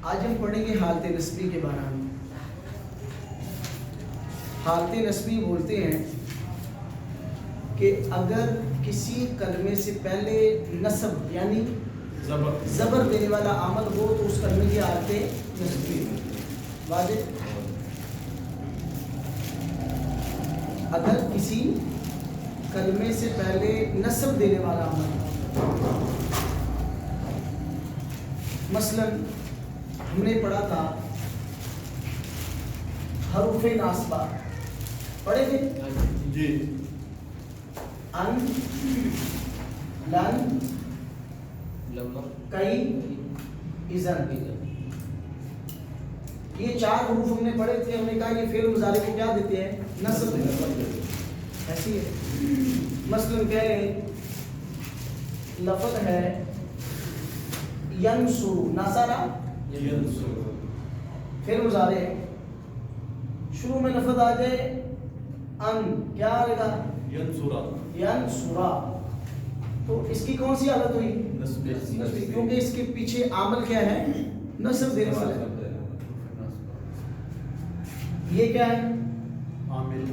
آج ہم پڑھیں گے حالت نسبی کے بارے میں۔ حالت نسبی بولتے ہیں کہ اگر کسی کلمے سے پہلے نصب یعنی زبر دینے والا عمل ہو تو اس کلمے کی حالت نسبی ہو۔ واضح؟ اگر کسی کلمے سے پہلے نصب دینے والا عمل، مثلا ہم نے پڑھا تھا حروف ناصبہ، پڑھے تھے جی، ان، لن، کئی، اذن، یہ چار حروف ہم نے پڑھے تھے۔ ہم نے کہا یہ فعل مضارع کو کیا دیتے ہیں؟ نصب دیتے ہیں۔ ایسی ہے، مثلا کہہ رہے لفظ ہے ینصر، نصرہ فعل مضارع ہے، شروع میں لفظ آ جائے ان، کیا آئے گا؟ ینصرا، تو اس کی کون سی حالت ہوئی؟ نصبی، کیونکہ اس کے پیچھے عامل کیا ہے؟ نصب دینے والا ہے۔ یہ کیا ہے؟ عامل،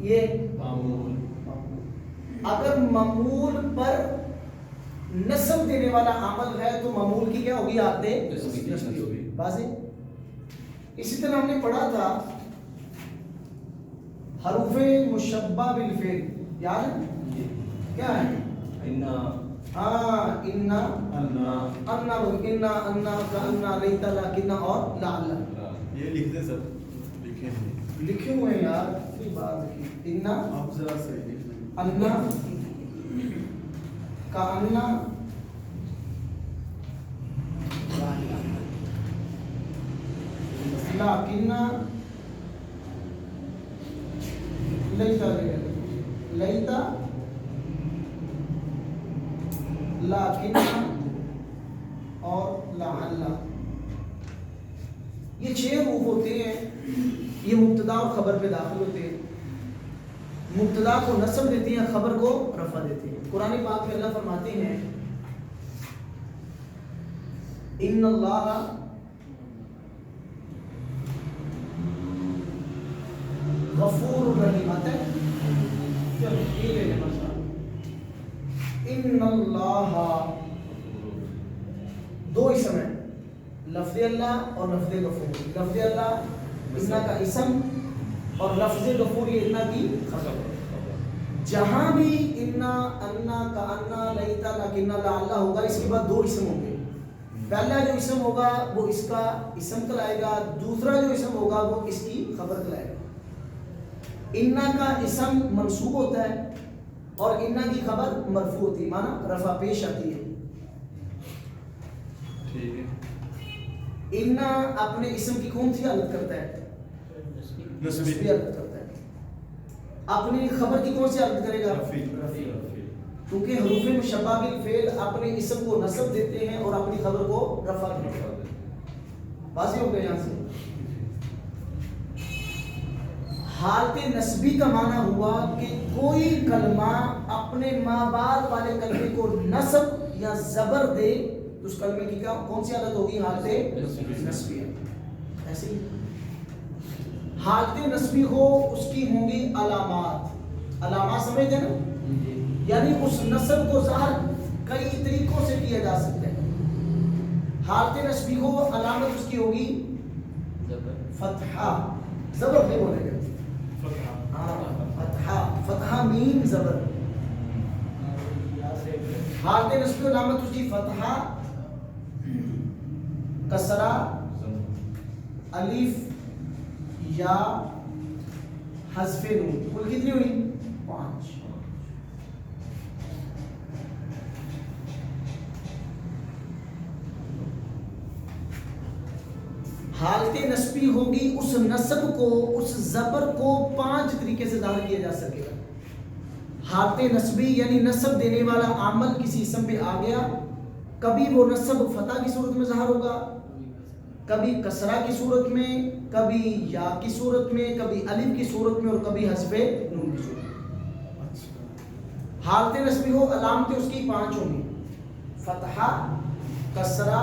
یہ معمول۔ اگر معمول پر نصب دینے والا عمل ہے تو معمول کی کیا ہوگی؟ حالت نسبی ہوگی۔ واضح؟ اسی طرح ہم نے پڑھا تھا حروف مشبہ بالفعل، یاد ہے کیا ہے؟ ہاں، انا، انا، انا کا انا، لیتا، لکنا اور لعل۔ یہ لکھ دیں سر، لکھے ہیں، لکھے ہوئے ہیں یار، کوئی بات نہیں۔ انا، آپ ذرا صحیح لکھ لیں۔ انا کا انا، لکنا، لیتا، لیتا، لکنا اور لعل۔ یہ 6 حروف ہوتے ہیں، یہ مبتدا اور خبر پہ داخل ہوتے ہیں۔ مبتدا کو نصب دیتی ہیں، خبر کو رفع دیتی ہیں۔ قرآن پاک میں اللہ فرماتے ہیں ان اللہ غفور رحیم، ان اللہ، دو اسم ہیں، لفظ اللہ اور لفظ غفور۔ لفظ اللہ انا کا اسم اور لفظ غفور یہ انا کی خبر۔ جہاں بھی انا، انا کا انا، لیتا، لکنا، لعل ہوگا، اس کے بعد 2 اسم ہوں گے۔ پہلا جو اسم ہوگا وہ اس کا اسم کہلائے گا، دوسرا جو اسم ہوگا وہ اس کی خبر کہلائے گا۔ انا کا اسم منصوب ہوتا ہے اور انا کی خبر مرفوع ہوتی ہے، معنی رفع پیش آتی ہے۔ ٹھیک ہے، انا اپنے اسم کی کون سی حالت کرتا ہے؟ نسبی حالت کرتا ہے۔ اپنی خبر کی کون سی حالت کرے گا؟ رفیع، کیونکہ حروف مشبہ بالفعل اپنے اسم کو نصب دیتے ہیں اور اپنی خبر کو رفع دیتے ہیں۔ واضح ہو گیا یہاں سے؟ حالت نسبی کا معنی ہوا کہ کوئی کلمہ اپنے ما بعد والے کلمے کو نصب یا زبر دے تو اس کلمے کی کون سی حالت ہوگی؟ حالت نسبی ہے۔ ایسے ہی حالت نسبی ہو اس کی ہوں گی علامات۔ علامات سمجھتے ہیں نا؟ یعنی اس نصب کو ظاہر کئی طریقوں سے کیا جا سکتا ہے۔ حالت نسبی ہو علامت اس کی ہوگی فتحہ، زبر نہیں بولے گا، فتحہ، فتحہ میم زبر۔ حالت نسبی علامت اس کی فتحہ، کسرہ، الف یا حذف نون۔ کل کتنی ہوئی؟ 5۔ حالت نسبی ہوگی اس نصب کو، اس زبر کو 5 طریقے سے ظاہر کیا جا سکے گا۔ حالت نسبی یعنی نصب دینے والا عمل کسی اسم پہ آ گیا، کبھی وہ نصب فتح کی صورت میں ظاہر ہوگا، کبھی کسرہ کی صورت میں، کبھی یا کی صورت میں، کبھی الف کی صورت میں اور کبھی حذف نون کی صورت میں۔ حالت نسبی ہو علامتیں اس کی 5 ہوں گی، فتحہ، کسرہ،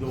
2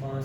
5।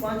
5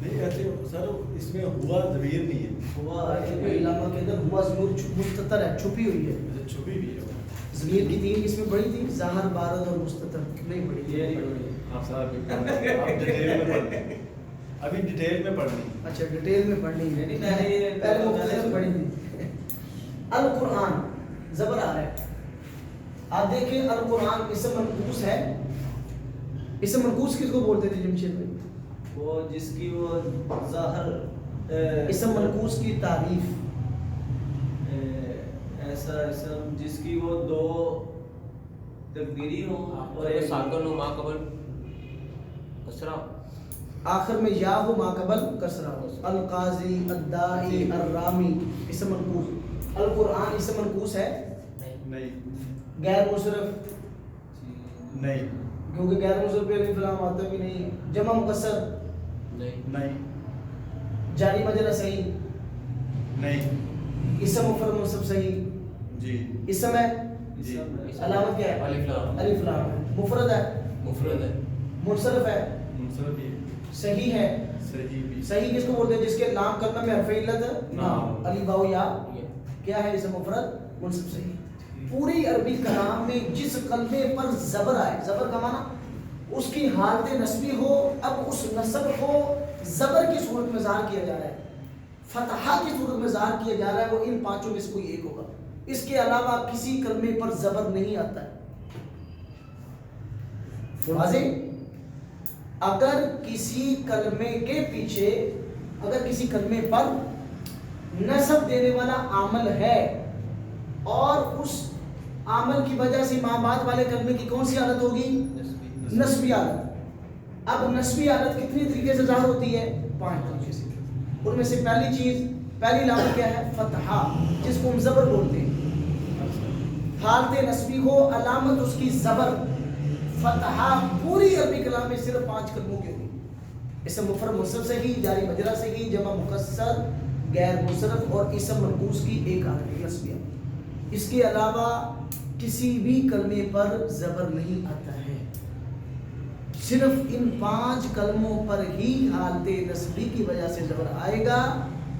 نہیں ایسے سر اس میں ہوا ضمیر نہیں ہے، ہوا علامہ کے اندر ہوا ضمیر مستتر ہے، چھپی ہوئی ہے. ایسے چھپی بھی ہے. ضمیر کی 3 قسمیں پڑھی تھی، ظاہر، بارد اور مستتر. نہیں پڑھی تھی. آپ صاحب آپ ڈیٹیل میں پڑھیں، ابھی ڈیٹیل میں پڑھنی. اچھا ڈیٹیل میں پڑھنی ہے. پہلے مختصر میں پڑھی تھی. القرآن زبر آ رہا ہے. آپ دیکھیں القرآن اسم منقوص ہے. اسم منقوص کس کو بولتے تھے جمشید بھائی؟ وہ جس کی وہ ظاہر اسم منقوص کی تعریف. ایسا اسم جس کی وہ 2 تقدیری ہو اور ایک ساکن ہو ما قبل کسرہ، آخر میں یا ہو ما قبل کسرہ ہو. القاضی، الداعی، الرامی اسم منقوص. القرآن اسم منقوص ہے نہیں غیر مصرف، نہیں کیونکہ غیر مصرف پہ الف لام آتا بھی نہیں. جمع مکسر نہیں جاری مجرا صحیح. نہیں اسم مفرد منصب صحیح. جی اسم ہے، جی علامت کیا ہے؟ الف لام، الف لام ہے. مفرد ہے، مفرد ہے، منصرف ہے، منصرف بھی صحیح ہے. صحیح بھی. صحیح کس کو بولتے ہیں؟ جس کے لام کلمہ میں حرف علت نام. الف واو یا یہ کیا ہے؟ اسم مفرد منصب صحیح. پوری عربی کلام میں جس کلمے پر زبر آئے، زبر کا معنی اس کی حالت نسبی ہو، اب اس نسب کو زبر کی صورت میں ظاہر کیا جا رہا ہے، فتحہ کی صورت میں ظاہر کیا جا رہا ہے، وہ ان 5 میں سے کوئی ایک ہوگا. اس کے علاوہ کسی کلمے پر زبر نہیں آتا ہے. واضح؟ اگر کسی کلمے کے پیچھے، اگر کسی کلمے پر نسب دینے والا عامل ہے اور اس عامل کی وجہ سے ماں بعد والے کلمے کی کون سی حالت ہوگی؟ نسبی حالت. اب نسبی حالت کتنی طریقے سے ظاہر ہوتی ہے؟ 5 طریقے سے. ان میں سے پہلی چیز، پہلی علامت کیا ہے؟ فتحہ، جس کو ہم زبر بولتے ہیں. حالت نسبی ہو، علامت اس کی زبر. فتحہ پوری عربی کلام میں صرف 5 کلموں کی ہوگی. اسم مفرد منصب صحیح، جاری مجرا صحیح، جمع مکسر، غیر مصرف اور اسم منقوص کی ایک حالت نسبیہ. اس کے علاوہ کسی بھی کلمے پر زبر نہیں آتا ہے. صرف ان 5 کلموں پر ہی حالت نسبی کی وجہ سے زبر آئے گا.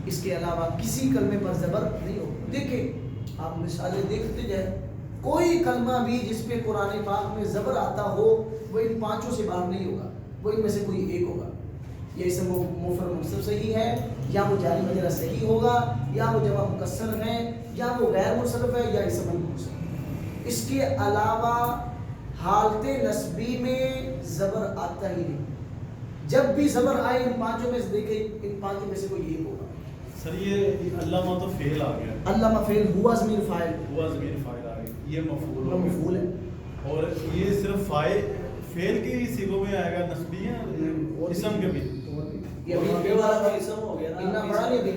اس کے علاوہ کسی کلمے پر زبر نہیں ہوگا. دیکھیں آپ مثالیں دیکھتے جائیں، کوئی کلمہ بھی جس پہ قرآن پاک میں زبر آتا ہو وہ ان 5 سے باہر نہیں ہوگا، وہ ان میں سے کوئی ایک ہوگا. یہ اسم مفرد منصب صحیح ہے، یا وہ جاری مجرا صحیح ہوگا، یا وہ جمع مکسر ہے، یا وہ غیر مصرف ہے، یا اسم منقوص ہے. اس کے علاوہ حالت نسبی میں زبر آتا ہی نہیں. جب بھی زبر آئے ان 5 میں سے دیکھیں، ان 5 میں سے کوئی ایک ہوگا. سر یہ علامہ تو فعل آ گیا، علامہ فعل، ہوا ضمیر فاعل، ہوا ضمیر فاعل آ گیا، یہ مفعول ہو مفعول ہے. گیا. اور یہ صرف فعل کے ہی صیغوں میں آئے گا، نسبی ہے اسم کے بھی. یہ ابھی والا اسم ہو گیا نا، اتنا بڑا نہیں ابھی.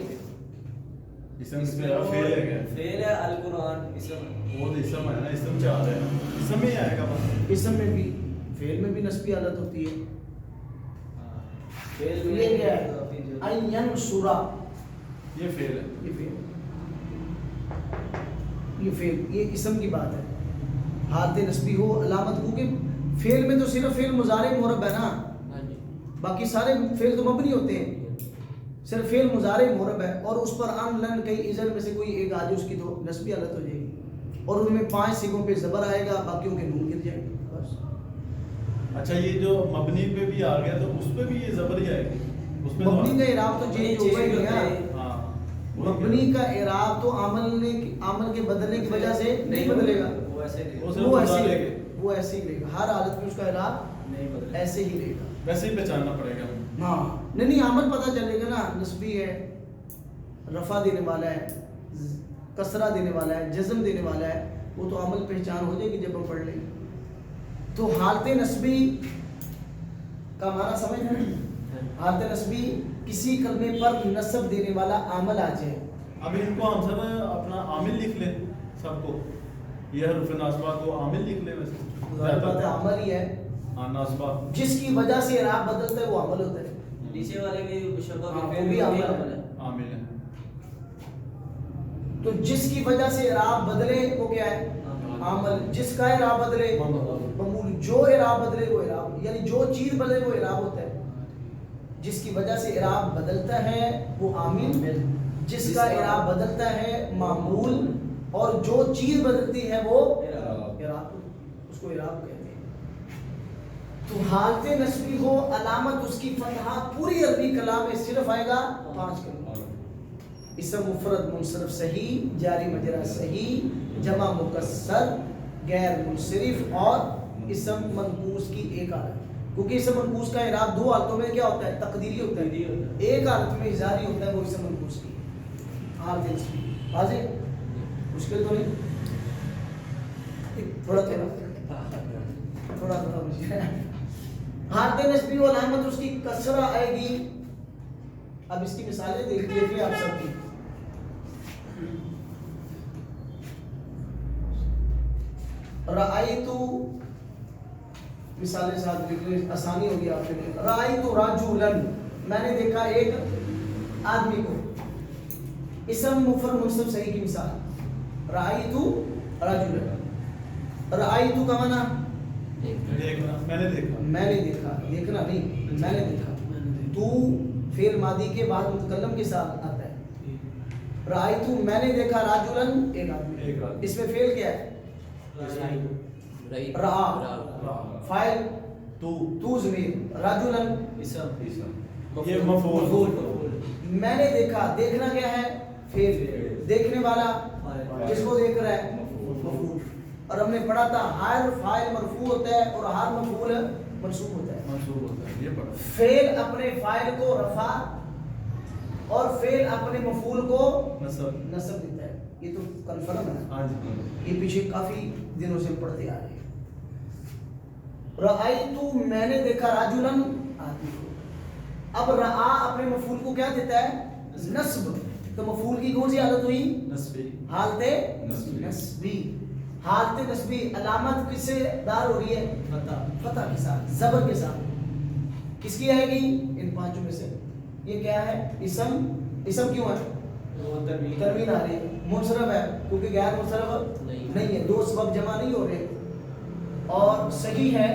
اسم سے فعل ہے کیا؟ فعل ہے القرآن اسم. وہ تو اسم ہے نا، اسم چاہ رہے ہیں، اسم میں ہی آئے گا بس. اسم میں بھی، فعل میں بھی نسبی حالت ہوتی ہے. فعل یہ کیا ہے؟ این ینصرا، یہ فعل ہے. یہ فعل، یہ فعل، یہ اسم کی بات ہے. حالت نسبی ہو، علامت ہو کہ فعل میں تو صرف فعل مضارع مرب ہے نا، باقی سارے فعل تو مبنی ہوتے ہیں. صرف فعل مضارع مرب ہے اور اس پر ان لن کئی اذن میں سے کوئی ایک آج اس کی تو نسبی حالت ہو جائے گی. اور ان میں 5 صیغوں پہ زبر آئے گا، باقیوں کے نون گر جائے گا بس. اچھا یہ جو مبنی پہ بھی آ گیا تو اس پہ بھی یہ زبر ہی آئے گی. اس میں مبنی کا اعراب تو چینج ہو ہی گیا. ہاں مبنی کا اعراب تو عامل کے بدلنے کی وجہ سے نہیں بدلے گا، وہ ایسے نہیں وہ ایسے ہی رہے گا، وہ ایسے ہی رہے گا. ہر حالت میں اس کا اعراب نہیں بدلے. ایسے ہی رہے گا. ویسے ہی پہچاننا پڑے گا. ہاں نہیں عامل پتہ چلے گا نا، نسبی ہے، رفع دینے والا ہے، کسرہ دینے والا ہے، جزم دینے والا ہے، وہ تو عامل پہچان ہو جائے گی جب ہم پڑھ لیں گے. تو حالت نسبی کا معنی سمجھ رہے ہیں؟ حالت نسبی کسی کلمے پر نسب دینے والا عامل آ جائے. اب ان کو ہم سب اپنا عامل لکھ لیں، سب کو یہ حروف ناصبہ کو عامل لکھ لیں. ویسے عمل ہی ہے، ہاں ناصبہ جس کی وجہ سے اعراب بدلتا ہے وہ عمل ہوتا ہے. نیچے والے بھی مشبہ ہاں، بالفعل وہ بھی عمل ہے. عامل ہے. تو جس کی وجہ سے اعراب بدلے وہ کیا ہے؟ عمل. جس کا اعراب بدلے ممول. جو اعراب بدلے وہ اعراب، یعنی جو چیز بدلے وہ اعراب ہوتا ہے. جس کی وجہ سے اعراب بدلتا ہے وہ عامل، جس کا اعراب بدلتا ہے معمول، اور جو چیز بدلتی ہے وہ اعراب، اس کو اعراب کہتے ہیں۔ تو حالت نسبی ہو علامت اس کی فتحہ، پوری عربی کلام میں صرف آئے گا 5 کلمات: اسم مفرد منصرف صحیح، جاری مجرا صحیح، جمع مکسر، غیر منصرف، اور اسم منقوص کی ایک حالت۔ کیونکہ اسم منقوص کا اعراب 2 حالتوں میں کیا ہوتا ہے؟ تقدیری ہوتا ہے، ایک حالت میں اظہاری ہوتا ہے، وہ اسم منقوص کی حالت نسبی۔ واضح؟ مشکل تو نہیں؟ تھوڑا مشکل ہے۔ حالت نسبی و علامت اس کی کسرہ آئے گی۔ اب اس کی مثالیں دیکھ لیجیے آپ سب کی۔ رأیتو، مثالیں ساتھ لکھ لیں، آسانی ہوگی آپ کے لیے۔ رأیتو رجلاً، میں نے دیکھا ایک آدمی کو۔ اسم مفرد منصب صحیح کی مثال، رأیتو رجلاً۔ رأیتو کا معنی دیکھنا، میں نے دیکھا، میں نے دیکھا، دیکھنا نہیں، میں نے دیکھا۔ تو فعل ماضی کے بعد متکلم کے ساتھ آتا ہے۔ رأیتو میں نے دیکھا رجلاً ایک آدمی، اس میں فعل کیا ہے؟ رہا، فاعل تو ضمیر، رجلاً یہ مفعول۔ میں نے دیکھا، دیکھنا کیا ہے؟ فعل، دیکھنے والا جس کو دیکھ رہا ہے مفعول۔ اور ہم نے پڑھا تھا ہر فاعل مرفوع ہوتا ہے اور ہر مفعول منصوب ہوتا ہے۔ یہ پڑھا۔ فعل اپنے فاعل کو رفع اور فعل اپنے مفعول کو نصب دیتا ہے، یہ تو کنفرم ہے۔ ہاں جی، یہ پیچھے کافی دنوں سے پڑھتے آ رہے ہیں۔ رأیتو میں نے دیکھا رجلاً آدمی کو۔ اب رآ اپنے مفعول کو کیا دیتا ہے؟ نصب۔ تو مفعول کی کون سی حالت ہوئی؟ نسبی۔ حالت نسبی۔ حالت نسبی علامت کس سے دار ہو رہی ہے؟ فتح کے ساتھ، زبر کے ساتھ۔ کس کی آئے گی؟ ان 5 میں سے۔ یہ کیا ہے؟ اسم کیوں ہے؟ تنوین آ رہی ہے۔ منصرف ہے کیونکہ غیر منصرف نہیں ہے، 2 سبب جمع نہیں ہو رہے، اور صحیح ہے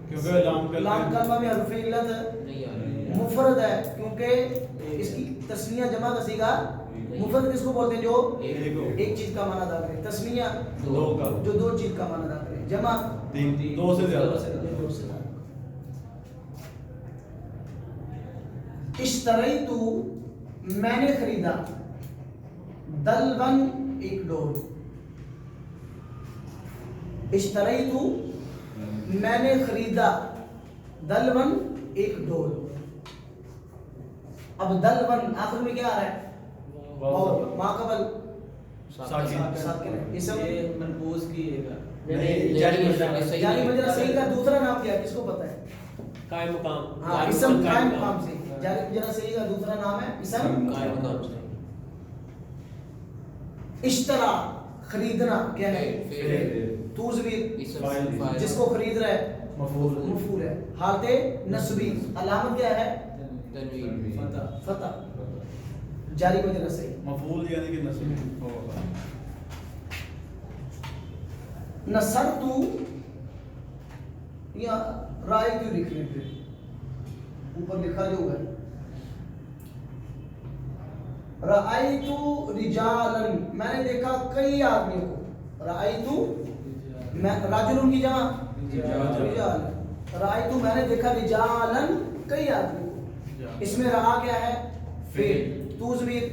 کیونکہ لام کلمہ میں حرف علت مفرد ہے، کیونکہ اس کی تسنیہ جمع کا صیغہ مفرد کس کو بولتے ہیں؟ جو ایک چیز کا معنی ادا کرے۔ تسنیہ جو 2 چیز کا معنی ادا کرے۔ جمع 2 سے زیادہ۔ اشتریتو میں نے خریدا، دلون ایک ڈول۔ اشتریتو میں نے خریدا، دلون ایک ڈول۔ اب دلون آخر میں کیا آ رہا ہے؟ ما قبل ساکن ہے۔ اسم منقوص کی جاری مجرا صحیح کا دوسرا نام کیا ہے؟ کس کو پتا ہے؟ قائم مقام۔ ہاں، اسم قائم مقام سے۔ جاری مجرا صحیح کا دوسرا نام ہے اسم قائم مقام سے۔ اشترا خریدنا کیا ہے؟ تو ضمیر جس کو خرید رہا ہے مفعول ہے۔ حالت نسبی علامت کیا ہے؟ تنوین۔ فتح، جاری مجرا صحیح۔ مفعول یعنی کہ نسبی ہوگا۔ نصرتو یا رأیتو لکھ لیں، پھر اوپر لکھا جو ہے رأیتو رجالاً میں نے دیکھا کئی آدمیوں کو۔ رأیتو رجل کی جمع رجال، رأیتو میں نے دیکھا رجالاً کئی آدمیوں کو۔ اس میں رہا کیا ہے؟ فعل، تو ضمیر،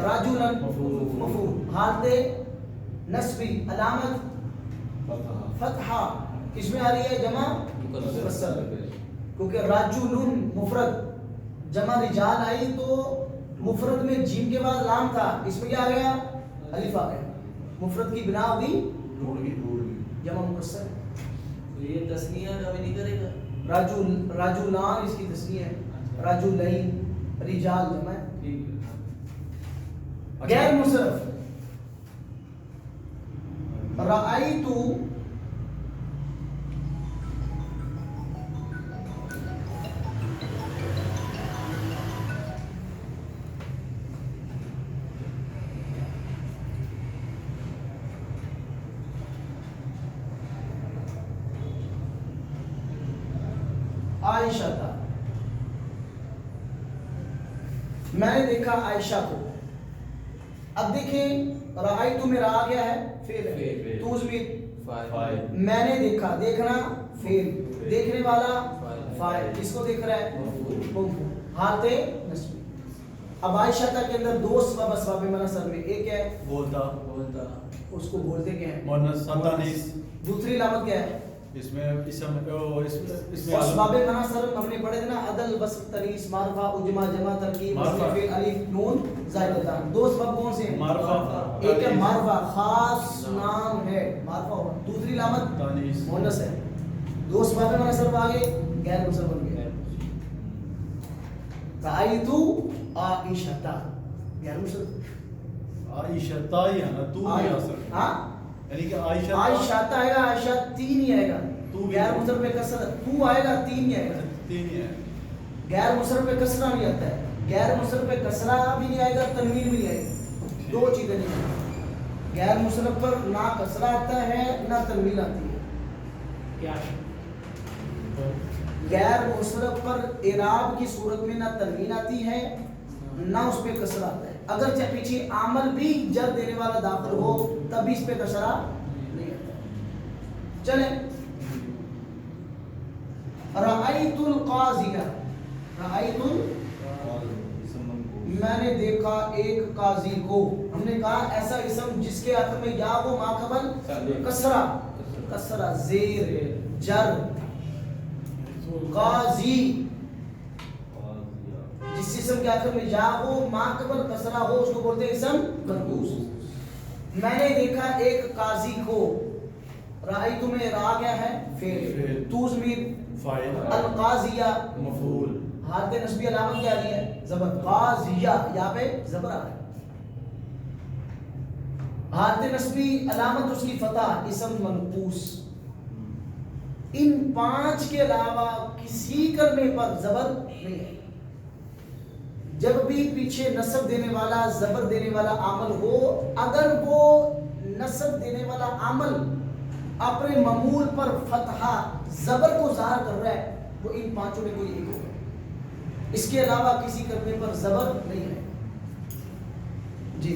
رجلاً مفعول۔ حالت نسبی علامت فتحہ، اس میں آ رہی ہے جمع مکسر، کیونکہ رجلن مفرد، جمع رجال آئی تو مفرد میں جیم کے بعد لام تھا، اس میں کیا آ گیا؟ الف آ گیا، مفرد کی بنا ہوئی جمع مکسر۔ یہ تسنیہ کا بھی نہیں کرے گا؟ رجلان اس کی تسنیہ ہے، رجلین، رجال جمع ہے۔ غیر منصرف رأیتو عائشہ تھا، میں نے دیکھا عائشہ کو. اب دیکھیں رأیت میں را گیا ہے فعل ہے, فعل. تو اس میں Five. میں نے دیکھا, دیکھنا فعل, دیکھنے والا فاعل. فاعل, کس کو دیکھ رہا ہے؟ مفعول. مفعول. حالت نصبی. اب عائشہ کے اندر دو سبب اسباب منصب میں, ایک ہے بولتا بولتا اس کو بولتے کیا ہے؟ مؤنث تانیث. دوسری علامت کیا ہے؟ اس میں اسم اس میں اسباب منصب ہم نے پڑھے تھے نا, عدل وصف تنیث معرفہ اجماع جمع ترکیب معرفہ. فعل الف نون زائدتان. دو سبب کون سے ہیں؟ معرفہ. ایک ہے معرفہ, خاص نام ہے معرفہ ہونا. دوسری علامت تانیث. مؤنث ہے. دو اسباب منصب آگے غیر منصب بن گئے. رأیت عائشہ غیر منصب. عائشہ تا ہی ہے نا, تو بھی آ سکتا ہاں یعنی کہ عائشہ عائشہ آئے گا, عائشہ تین ہی آئے گا. تو بھی غیر منصب پہ کسر تو آئے گا, تین ہی آئے گا. تین ہی ہے. غیر مصرف پہ کسرہ نہیں آتا ہے, غیر مصرف پہ کسرہ بھی نہیں آئے گا, تنوین بھی نہیں آئے گا. دو چیزیں نہیں ہیں. غیر مصرف پر نہ کسرہ آتا ہے نہ تنوین آتی ہے. کیا غیر مصرف پر اعراب کی صورت میں نہ تنوین آتی ہے نہ اس پہ کسرہ آتا ہے. اگر چاہے پیچھے عامل بھی جر دینے والا داخل ہو تب بھی اس پہ کسرہ نہیں آتا ہے. چلیں رأیت القاضیہ, رأیت میں نے دیکھا ایک قاضی کو. ہم نے کہا ایسا اسم جس کے آخر میں یا وہ ما قبل کسرہ, کسرہ زیر جر. قاضی جس اسم کے آخر میں یا ہو ما قبل کسرہ ہو اس کو بولتے ہیں اسم منقوص. میں نے دیکھا ایک قاضی کو. رأیت میں را گیا ہے فعل, تو ضمیر فاعل, القاضیہ مفعول. حالت نصبی علامت کیا دی ہے؟ زبر. قاضیہ یہاں پہ زبر آ رہا ہے. حالت نصبی علامت اس کی فتح, اسم منقوص. ان پانچ کے علاوہ کسی کرنے پر زبر نہیں ہے. جب بھی پیچھے نصب دینے والا زبر دینے والا عامل ہو, اگر وہ نصب دینے والا عامل اپنے ممول پر فتحہ زبر کو ظاہر کر رہا ہے وہ ان پانچوں میں کوئی ایک ہوگا. اس کے علاوہ کسی کرنے پر زبر نہیں ہے. جی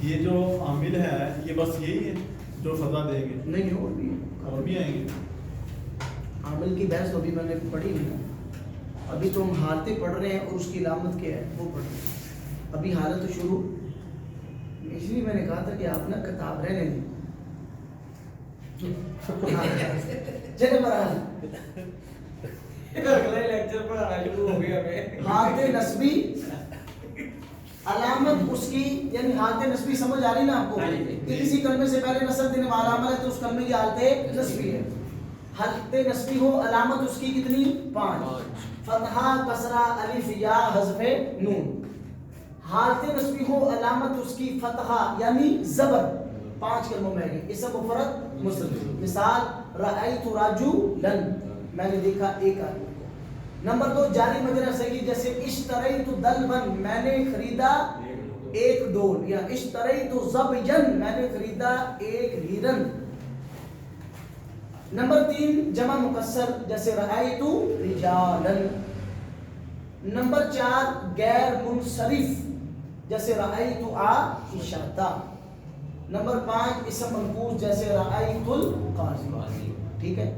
یہ جو عامل ہے یہ بس یہی ہے جو فتح دیں گے, نہیں اور بھی ہے. اور بھی آئیں گے. عامل کی بحث تو ابھی میں نے پڑھی نہیں. ابھی تو ہم حالتیں پڑھ رہے ہیں اور اس کی علامت کیا ہے وہ پڑھ رہے ہیں. ابھی حالت تو شروع, اس لیے میں نے کہا تھا کہ آپ نا کتاب رہنے دیں. چلے برحال اگلے لیکچر پر آنا شروع ہو گیا ہمیں. حالت نصبی علامت اس کی, یعنی حالت نصبی سمجھ آ رہی نا آپ کو کہ کسی کلمے سے پہلے نصب دینے والا عمل ہے تو اس کلمے کی حالت نصبی ہے. حالت نصبی ہو علامت اس کی کتنی؟ 5. فتحہ, کسرہ, الف, یا, حذف نون. حالت نصبی ہو علامت اس کی فتحہ یعنی زبر. 5 کلموں میں ہے, اسم مفرد مستتر. مثال رأیت رجلا, میں نے دیکھا ایک آدمی کو. نمبر 2 جاری مجرور صحیح, جیسے اشتریت دلبا, میں نے خریدا ایک ڈول, یا اشتریت ظبیا, میں نے خریدا ایک ہرن. نمبر 3 جمع مکسر, جیسے رأیت رجالا. نمبر 4 غیر منصرف, جیسے رأیت عائشہ. نمبر 5 اسم منقوص, جیسے رأیت القاضی. ٹھیک ہے.